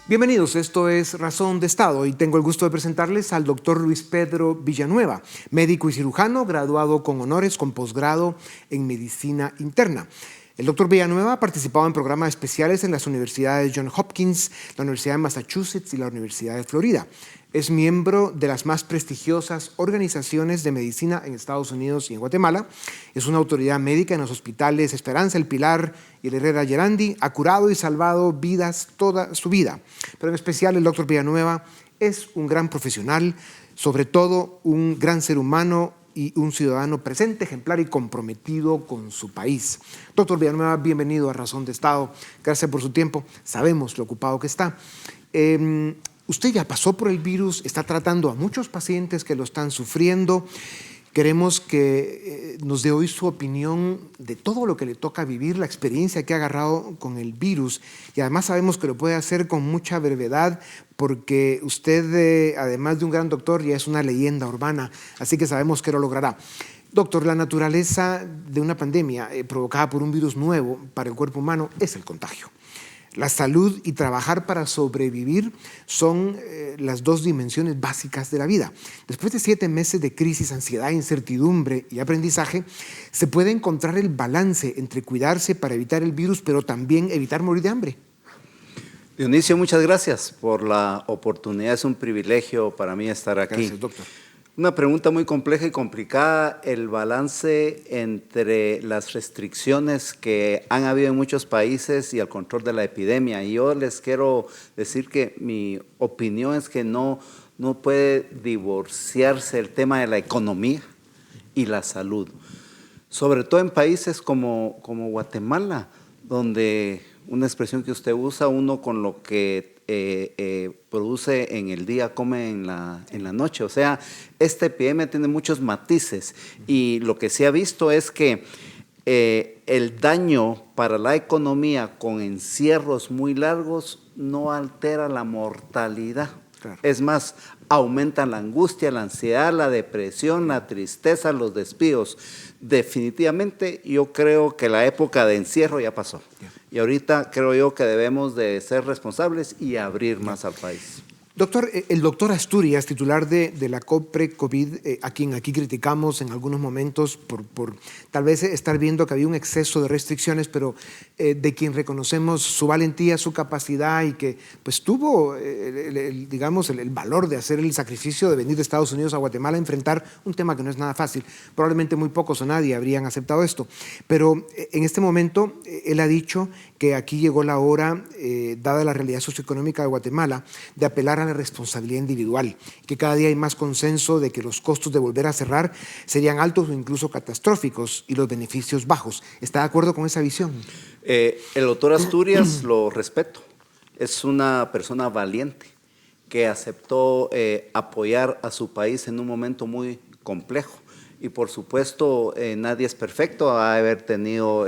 Bienvenidos, esto es Razón de Estado y tengo el gusto de presentarles al doctor Luis Pedro Villanueva, médico y cirujano, graduado con honores con posgrado en medicina interna. El doctor Villanueva ha participado en programas especiales en las universidades Johns Hopkins, la Universidad de Massachusetts y la Universidad de Florida. Es miembro de las más prestigiosas organizaciones de medicina en Estados Unidos y en Guatemala. Es una autoridad médica en los hospitales Esperanza, El Pilar y el Herrera Gerandi. Ha curado y salvado vidas toda su vida. Pero en especial el doctor Villanueva es un gran profesional, sobre todo un gran ser humano y un ciudadano presente, ejemplar y comprometido con su país. Doctor Villanueva, bienvenido a Razón de Estado. Gracias por su tiempo. Sabemos lo ocupado que está. Usted ya pasó por el virus, está tratando a muchos pacientes que lo están sufriendo. Queremos que nos dé hoy su opinión de todo lo que le toca vivir, la experiencia que ha agarrado con el virus. Y además sabemos que lo puede hacer con mucha brevedad porque usted, además de un gran doctor, ya es una leyenda urbana. Así que sabemos que lo logrará. Doctor, la naturaleza de una pandemia provocada por un virus nuevo para el cuerpo humano es el contagio. La salud y trabajar para sobrevivir son las dos dimensiones básicas de la vida. Después de 7 meses de crisis, ansiedad, incertidumbre y aprendizaje, se puede encontrar el balance entre cuidarse para evitar el virus, pero también evitar morir de hambre. Dionisio, muchas gracias por la oportunidad. Es un privilegio para mí estar aquí. Gracias, doctor. Una pregunta muy compleja y complicada, el balance entre las restricciones que han habido en muchos países y el control de la epidemia. Y yo les quiero decir que mi opinión es que no puede divorciarse el tema de la economía y la salud. Sobre todo en países como Guatemala, donde una expresión que usted usa, uno con lo que produce en el día, come en la noche. O sea, esta epidemia tiene muchos matices y lo que se ha visto es que el daño para la economía con encierros muy largos no altera la mortalidad. Claro. Es más, aumenta la angustia, la ansiedad, la depresión, la tristeza, los despidos. Definitivamente yo creo que la época de encierro ya pasó. Y ahorita creo yo que debemos de ser responsables y abrir más al país. Doctor, el doctor Asturias, titular de la COPRE-COVID, a quien aquí criticamos en algunos momentos por tal vez estar viendo que había un exceso de restricciones, pero de quien reconocemos su valentía, su capacidad y que pues tuvo, digamos, el valor de hacer el sacrificio de venir de Estados Unidos a Guatemala a enfrentar un tema que no es nada fácil. Probablemente muy pocos o nadie habrían aceptado esto, pero en este momento él ha dicho que aquí llegó la hora, dada la realidad socioeconómica de Guatemala, de apelar a la responsabilidad individual, que cada día hay más consenso de que los costos de volver a cerrar serían altos o incluso catastróficos y los beneficios bajos. ¿Está de acuerdo con esa visión? El doctor Asturias lo respeto, es una persona valiente que aceptó apoyar a su país en un momento muy complejo. Y por supuesto nadie es perfecto, va a haber tenido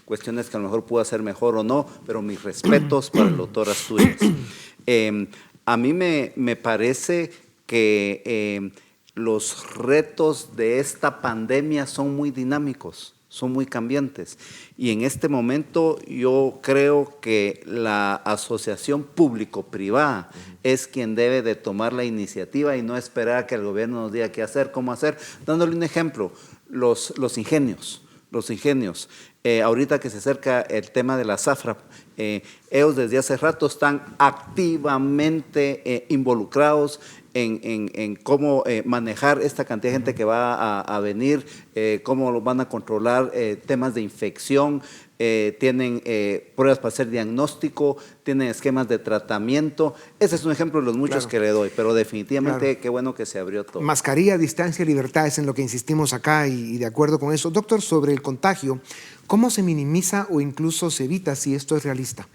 cuestiones que a lo mejor pudo hacer mejor o no, pero mis respetos para el doctor Asturias. A mí me parece que los retos de esta pandemia son muy dinámicos, son muy cambiantes. Y en este momento yo creo que la asociación público-privada es quien debe de tomar la iniciativa y no esperar a que el gobierno nos diga qué hacer, cómo hacer. Dándole un ejemplo, los ingenios. Ahorita que se acerca el tema de la zafra, ellos desde hace rato están activamente involucrados en cómo manejar esta cantidad de gente que va a venir, cómo lo van a controlar, temas de infección, tienen pruebas para hacer diagnóstico, tienen esquemas de tratamiento. Ese es un ejemplo de los muchos que le doy, pero definitivamente qué bueno que se abrió todo. Mascarilla, distancia, libertad es en lo que insistimos acá y de acuerdo con eso. Doctor, sobre el contagio, ¿cómo se minimiza o incluso se evita si esto es realista?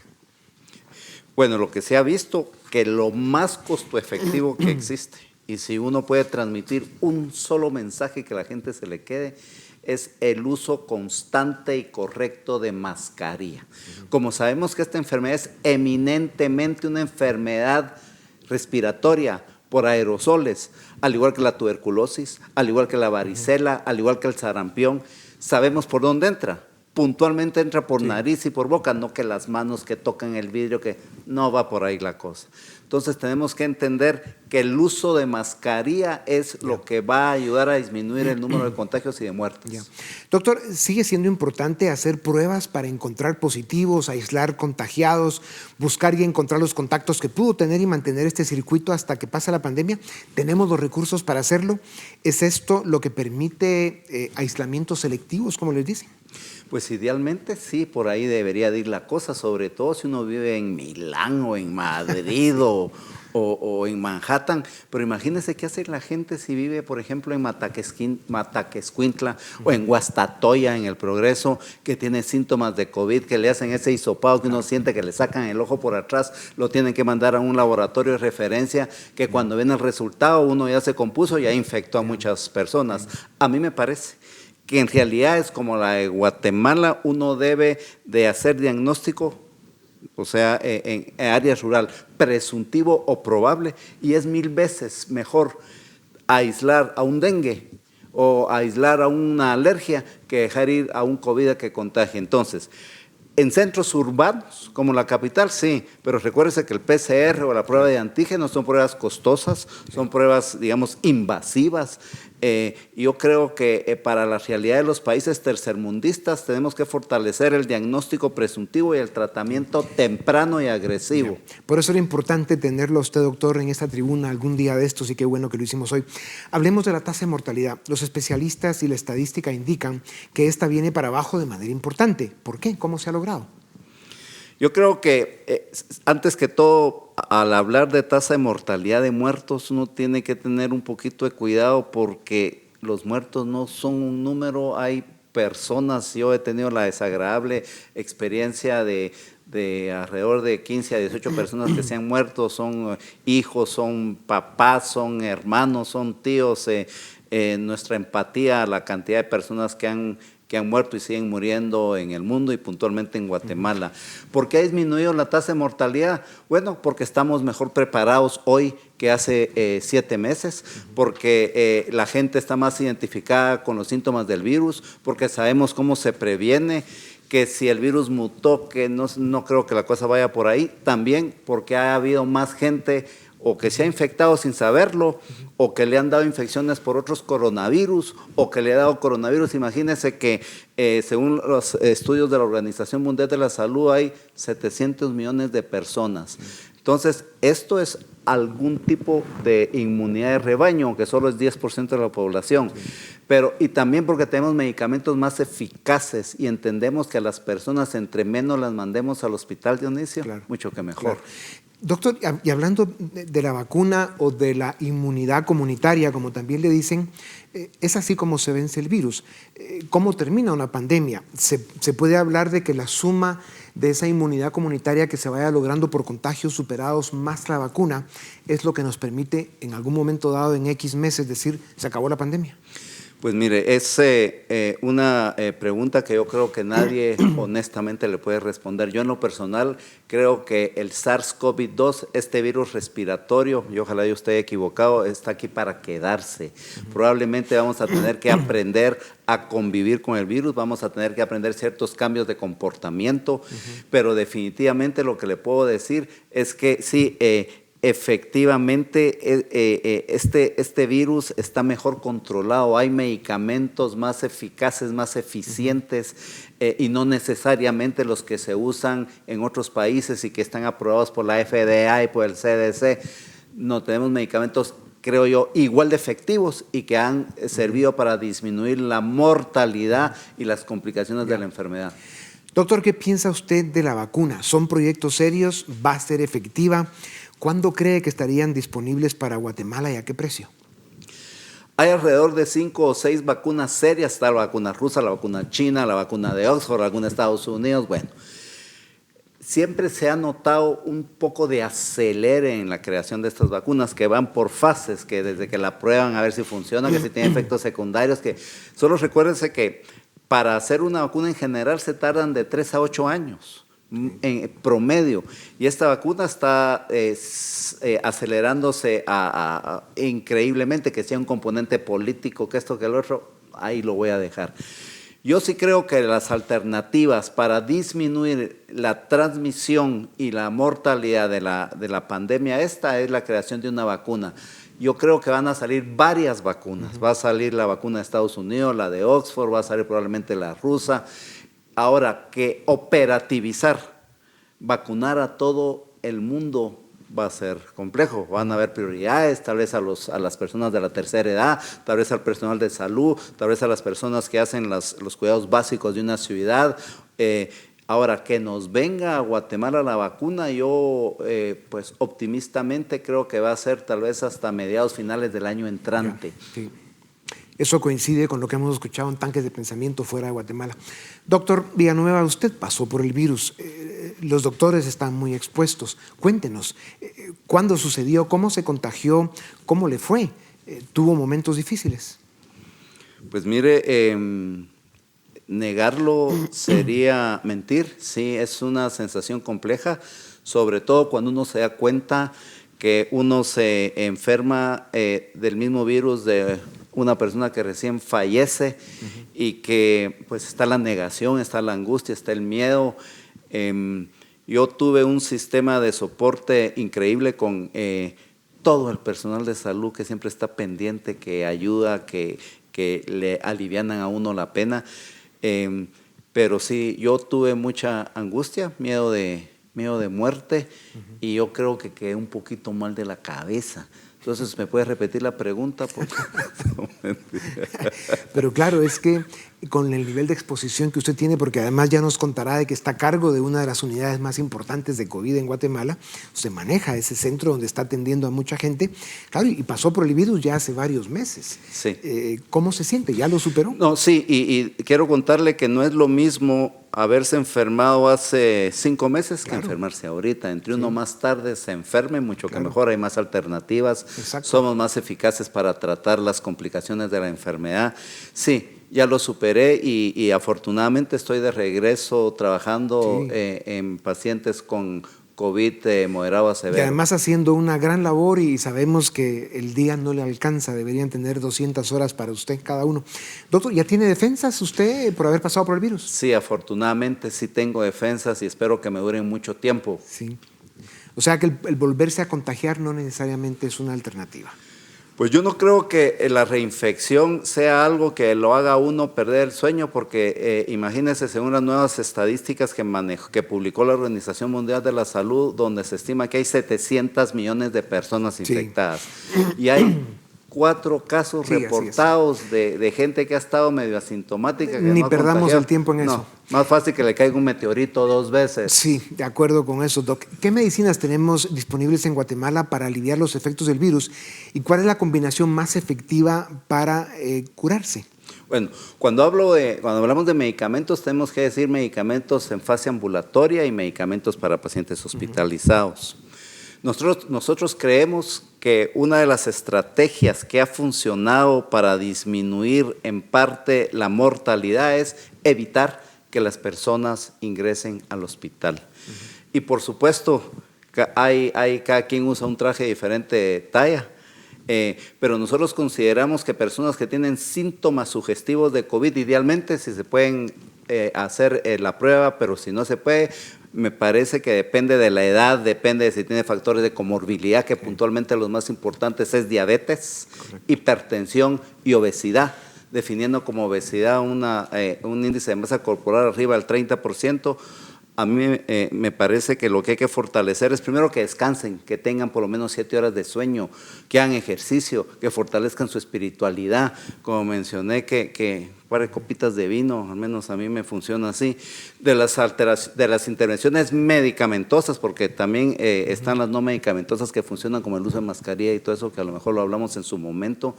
Bueno, lo que se ha visto, que lo más costo efectivo que existe, y si uno puede transmitir un solo mensaje que a la gente se le quede, es el uso constante y correcto de mascarilla. Como sabemos que esta enfermedad es eminentemente una enfermedad respiratoria por aerosoles, al igual que la tuberculosis, al igual que la varicela, al igual que el sarampión, sabemos por dónde entra, puntualmente entra por nariz y por boca, no que las manos que tocan el vidrio, que no va por ahí la cosa. Entonces tenemos que entender que el uso de mascarilla es lo que va a ayudar a disminuir el número de contagios y de muertes. Doctor, ¿sigue siendo importante hacer pruebas para encontrar positivos, aislar contagiados, buscar y encontrar los contactos que pudo tener y mantener este circuito hasta que pase la pandemia? ¿Tenemos los recursos para hacerlo? ¿Es esto lo que permite aislamientos selectivos, como les dicen? Pues idealmente sí, por ahí debería de ir la cosa, sobre todo si uno vive en Milán o en Madrid o en Manhattan. Pero imagínese qué hace la gente si vive, por ejemplo, en Mataquescuintla o en Guastatoya, en El Progreso, que tiene síntomas de COVID, que le hacen ese hisopado que uno siente que le sacan el ojo por atrás, lo tienen que mandar a un laboratorio de referencia, que cuando viene el resultado uno ya se compuso y ya infectó a muchas personas. A mí me parece que en realidad es como la de Guatemala, uno debe de hacer diagnóstico, o sea, en área rural, presuntivo o probable, y es 1000 veces mejor aislar a un dengue o aislar a una alergia que dejar ir a un COVID que contagie. Entonces, en centros urbanos, como la capital, sí, pero recuérdese que el PCR o la prueba de antígenos son pruebas costosas, son pruebas, digamos, invasivas. Yo creo que para la realidad de los países tercermundistas tenemos que fortalecer el diagnóstico presuntivo y el tratamiento temprano y agresivo. Por eso era importante tenerlo a usted, doctor, en esta tribuna algún día de estos, y qué bueno que lo hicimos hoy. Hablemos de la tasa de mortalidad. Los especialistas y la estadística indican que esta viene para abajo de manera importante. ¿Por qué? ¿Cómo se ha logrado? Yo creo que antes que todo, al hablar de tasa de mortalidad de muertos, uno tiene que tener un poquito de cuidado porque los muertos no son un número, hay personas, yo he tenido la desagradable experiencia de alrededor de 15 a 18 personas que se han muerto, son hijos, son papás, son hermanos, son tíos, nuestra empatía a la cantidad de personas que han muerto y siguen muriendo en el mundo y puntualmente en Guatemala. ¿Por qué ha disminuido la tasa de mortalidad? Bueno, porque estamos mejor preparados hoy que hace 7 meses, porque la gente está más identificada con los síntomas del virus, porque sabemos cómo se previene, que si el virus mutó, que no creo que la cosa vaya por ahí, también porque ha habido más gente o que se ha infectado sin saberlo, o que le han dado infecciones por otros coronavirus, o que le ha dado coronavirus. Imagínense que según los estudios de la Organización Mundial de la Salud hay 700 millones de personas. Entonces, esto es algún tipo de inmunidad de rebaño, aunque solo es 10% de la población. Y también porque tenemos medicamentos más eficaces y entendemos que a las personas, entre menos las mandemos al hospital, Dionisio, mucho que mejor. Doctor, y hablando de la vacuna o de la inmunidad comunitaria, como también le dicen, es así como se vence el virus. ¿Cómo termina una pandemia? ¿Se puede hablar de que la suma de esa inmunidad comunitaria que se vaya logrando por contagios superados más la vacuna es lo que nos permite en algún momento dado, en X meses, decir, se acabó la pandemia? Pues mire, es una pregunta que yo creo que nadie honestamente le puede responder. Yo en lo personal creo que el SARS-CoV-2, este virus respiratorio, y ojalá yo esté equivocado, está aquí para quedarse. Probablemente vamos a tener que aprender a convivir con el virus, vamos a tener que aprender ciertos cambios de comportamiento, pero definitivamente lo que le puedo decir es que sí, efectivamente, este virus está mejor controlado, hay medicamentos más eficaces, más eficientes y no necesariamente los que se usan en otros países y que están aprobados por la FDA y por el CDC. No tenemos medicamentos, creo yo, igual de efectivos y que han servido para disminuir la mortalidad y las complicaciones de la enfermedad. Doctor, ¿qué piensa usted de la vacuna? ¿Son proyectos serios? ¿Va a ser efectiva? ¿Cuándo cree que estarían disponibles para Guatemala y a qué precio? Hay alrededor de 5 o 6 vacunas serias, está la vacuna rusa, la vacuna china, la vacuna de Oxford, la vacuna de Estados Unidos. Bueno, siempre se ha notado un poco de acelere en la creación de estas vacunas que van por fases, que desde que la prueban a ver si funciona, que si tiene efectos secundarios, que solo recuérdense que para hacer una vacuna en general se tardan de 3 a 8 años. En promedio, y esta vacuna está acelerándose increíblemente, que sea un componente político, que esto, que el otro, ahí lo voy a dejar. Yo sí creo que las alternativas para disminuir la transmisión y la mortalidad de la pandemia esta es la creación de una vacuna. Yo creo que van a salir varias vacunas. Va a salir la vacuna de Estados Unidos, la de Oxford, va a salir probablemente la rusa. Ahora, que operativizar, vacunar a todo el mundo va a ser complejo. Van a haber prioridades, tal vez a las personas de la tercera edad, tal vez al personal de salud, tal vez a las personas que hacen los cuidados básicos de una ciudad. Ahora, que nos venga a Guatemala la vacuna, yo pues optimistamente creo que va a ser tal vez hasta mediados finales del año entrante. Sí. Eso coincide con lo que hemos escuchado en Tanques de Pensamiento fuera de Guatemala. Doctor Villanueva, usted pasó por el virus. Los doctores están muy expuestos. Cuéntenos, ¿cuándo sucedió? ¿Cómo se contagió? ¿Cómo le fue? ¿Tuvo momentos difíciles? Pues mire, negarlo sería mentir. Sí, es una sensación compleja, sobre todo cuando uno se da cuenta que uno se enferma del mismo virus de una persona que recién fallece y que pues está la negación, está la angustia, está el miedo. Yo tuve un sistema de soporte increíble con todo el personal de salud que siempre está pendiente, que ayuda, que le alivianan a uno la pena. Pero sí, yo tuve mucha angustia, miedo de muerte, y yo creo que quedé un poquito mal de la cabeza. Entonces, ¿me puedes repetir la pregunta? Pero claro, es que con el nivel de exposición que usted tiene, porque además ya nos contará de que está a cargo de una de las unidades más importantes de COVID en Guatemala, usted maneja ese centro donde está atendiendo a mucha gente, claro, y pasó por el virus ya hace varios meses. Sí. ¿Cómo se siente? ¿Ya lo superó? No, sí, y quiero contarle que no es lo mismo haberse enfermado hace 5 meses que enfermarse ahorita. Entre uno más tarde se enferme, mucho que mejor, hay más alternativas. Exacto. Somos más eficaces para tratar las complicaciones de la enfermedad. Sí, ya lo superé y afortunadamente estoy de regreso trabajando en pacientes con COVID moderado a severo. Y además haciendo una gran labor, y sabemos que el día no le alcanza, deberían tener 200 horas para usted cada uno. Doctor, ¿ya tiene defensas usted por haber pasado por el virus? Sí, afortunadamente sí tengo defensas y espero que me duren mucho tiempo. Sí. O sea que el volverse a contagiar no necesariamente es una alternativa. Pues yo no creo que la reinfección sea algo que lo haga a uno perder el sueño, porque imagínense, según las nuevas estadísticas que publicó la Organización Mundial de la Salud, donde se estima que hay 700 millones de personas infectadas. Y hay 4 casos reportados de gente que ha estado medio asintomática. Que Ni no perdamos el tiempo en eso. No, más fácil que le caiga un meteorito 2 veces. Sí, de acuerdo con eso, Doc. ¿Qué medicinas tenemos disponibles en Guatemala para aliviar los efectos del virus? ¿Y cuál es la combinación más efectiva para curarse? Bueno, cuando hablamos de medicamentos, tenemos que decir medicamentos en fase ambulatoria y medicamentos para pacientes hospitalizados. Nosotros creemos que una de las estrategias que ha funcionado para disminuir en parte la mortalidad es evitar que las personas ingresen al hospital. Y por supuesto, cada quien usa un traje de diferente talla, pero nosotros consideramos que personas que tienen síntomas sugestivos de COVID, idealmente si se pueden hacer la prueba, pero si no se puede, me parece que depende de la edad, depende de si tiene factores de comorbilidad, que puntualmente los más importantes es diabetes, hipertensión y obesidad, definiendo como obesidad un índice de masa corporal arriba del 30%. A mí me parece que lo que hay que fortalecer es primero que descansen, que tengan por lo menos 7 horas de sueño, que hagan ejercicio, que fortalezcan su espiritualidad. Como mencioné, que pare copitas de vino, al menos a mí me funciona así. De las intervenciones medicamentosas, porque también están las no medicamentosas que funcionan, como el uso de mascarilla y todo eso, que a lo mejor lo hablamos en su momento.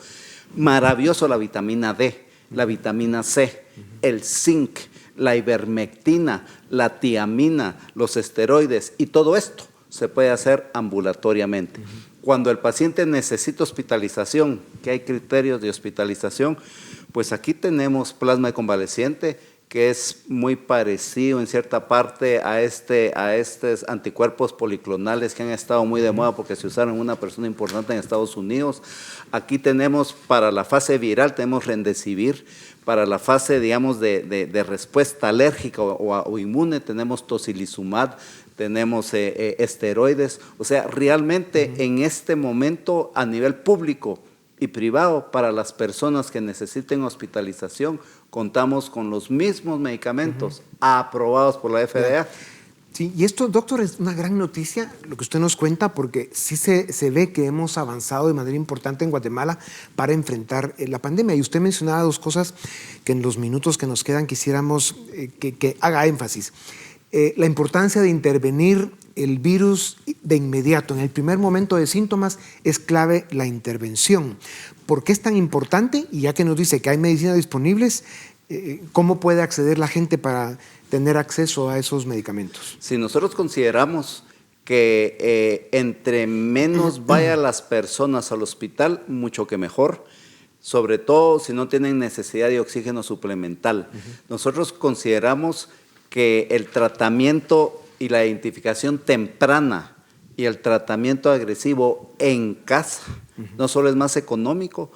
Maravilloso la vitamina D, la vitamina C, el zinc, la ivermectina, la tiamina, los esteroides, y todo esto se puede hacer ambulatoriamente. Cuando el paciente necesita hospitalización, que hay criterios de hospitalización, pues aquí tenemos plasma de convaleciente que es muy parecido en cierta parte a estos anticuerpos policlonales que han estado muy de moda porque se usaron en una persona importante en Estados Unidos. Aquí tenemos para la fase viral, tenemos Remdesivir. Para la fase, digamos, de respuesta alérgica o inmune, tenemos tocilizumab, tenemos esteroides. O sea, realmente en este momento, a nivel público y privado, para las personas que necesiten hospitalización, contamos con los mismos medicamentos aprobados por la FDA. Sí, y esto, doctor, es una gran noticia, lo que usted nos cuenta, porque sí se ve que hemos avanzado de manera importante en Guatemala para enfrentar la pandemia. Y usted mencionaba dos cosas que en los minutos que nos quedan quisiéramos que haga énfasis. La importancia de intervenir el virus de inmediato, en el primer momento de síntomas, es clave la intervención. ¿Por qué es tan importante? Y ya que nos dice que hay medicinas disponibles, ¿cómo puede acceder la gente para tener acceso a esos medicamentos? Si nosotros consideramos que entre menos vayan las personas al hospital, mucho que mejor, sobre todo si no tienen necesidad de oxígeno suplemental. Nosotros consideramos que el tratamiento y la identificación temprana y el tratamiento agresivo en casa no solo es más económico,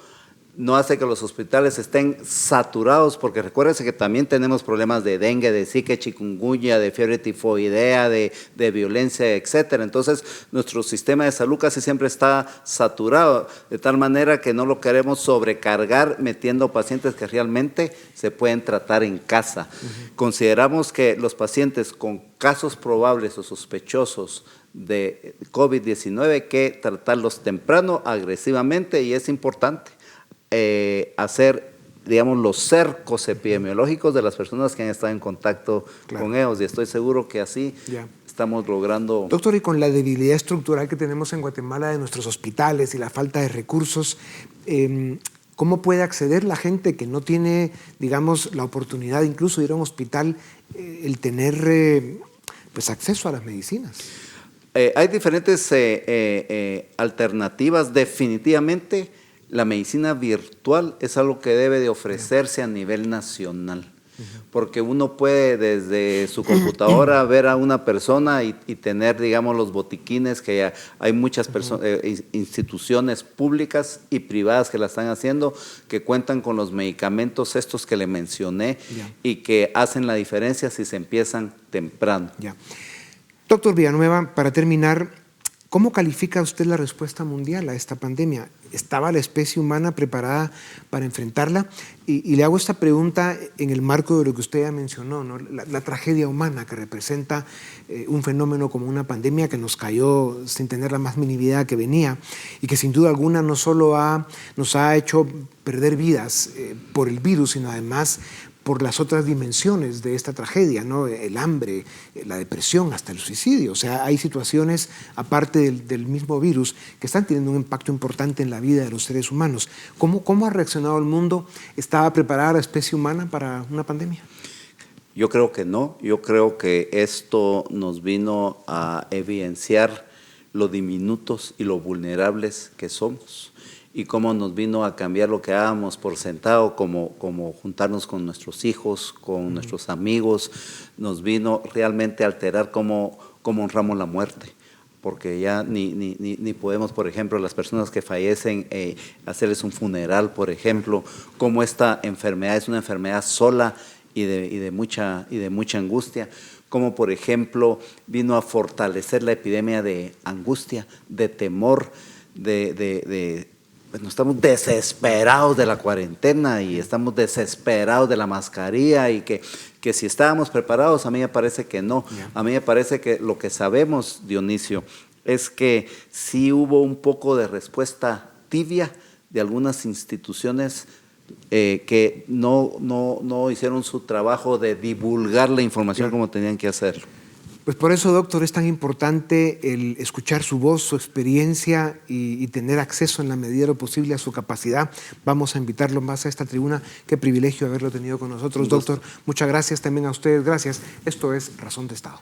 no hace que los hospitales estén saturados, porque recuérdense que también tenemos problemas de dengue, de zika, chikungunya, de fiebre tifoidea, de violencia, etcétera. Entonces, nuestro sistema de salud casi siempre está saturado, de tal manera que no lo queremos sobrecargar metiendo pacientes que realmente se pueden tratar en casa. Consideramos que los pacientes con casos probables o sospechosos de COVID-19 hay que tratarlos temprano, agresivamente, y es importante hacer, digamos, los cercos epidemiológicos de las personas que han estado en contacto con ellos, y estoy seguro que así estamos logrando. Doctor, y con la debilidad estructural que tenemos en Guatemala de nuestros hospitales y la falta de recursos, ¿cómo puede acceder la gente que no tiene, digamos, la oportunidad incluso de ir a un hospital, el tener pues acceso a las medicinas? Hay diferentes alternativas. Definitivamente la medicina virtual es algo que debe de ofrecerse a nivel nacional, porque uno puede desde su computadora ver a una persona y tener, digamos, los botiquines, que hay muchas instituciones públicas y privadas que la están haciendo, que cuentan con los medicamentos estos que le mencioné y que hacen la diferencia si se empiezan temprano. Doctor Villanueva, para terminar, ¿cómo califica usted la respuesta mundial a esta pandemia? ¿Estaba la especie humana preparada para enfrentarla? Y le hago esta pregunta en el marco de lo que usted ya mencionó, ¿no? La tragedia humana que representa un fenómeno como una pandemia que nos cayó sin tener la más mínima idea que venía y que sin duda alguna no solo nos ha hecho perder vidas por el virus, sino además por las otras dimensiones de esta tragedia, ¿no? El hambre, la depresión, hasta el suicidio. O sea, hay situaciones, aparte del mismo virus, que están teniendo un impacto importante en la vida de los seres humanos. ¿Cómo ha reaccionado el mundo? ¿Estaba preparada la especie humana para una pandemia? Yo creo que no. Yo creo que esto nos vino a evidenciar lo diminutos y lo vulnerables que somos, y cómo nos vino a cambiar lo que dábamos por sentado, como juntarnos con nuestros hijos, con nuestros amigos. Nos vino realmente a alterar cómo honramos la muerte, porque ya ni podemos, por ejemplo, las personas que fallecen, hacerles un funeral, por ejemplo, como esta enfermedad es una enfermedad sola y de mucha angustia, como por ejemplo vino a fortalecer la epidemia de angustia, de temor, bueno, estamos desesperados de la cuarentena y estamos desesperados de la mascarilla, y que si estábamos preparados, a mí me parece que no. A mí me parece que lo que sabemos, Dionisio, es que sí hubo un poco de respuesta tibia de algunas instituciones que no hicieron su trabajo de divulgar la información como tenían que hacerlo. Pues por eso, doctor, es tan importante el escuchar su voz, su experiencia y tener acceso en la medida de lo posible a su capacidad. Vamos a invitarlo más a esta tribuna. Qué privilegio haberlo tenido con nosotros, doctor. Muchas gracias también a ustedes. Gracias. Esto es Razón de Estado.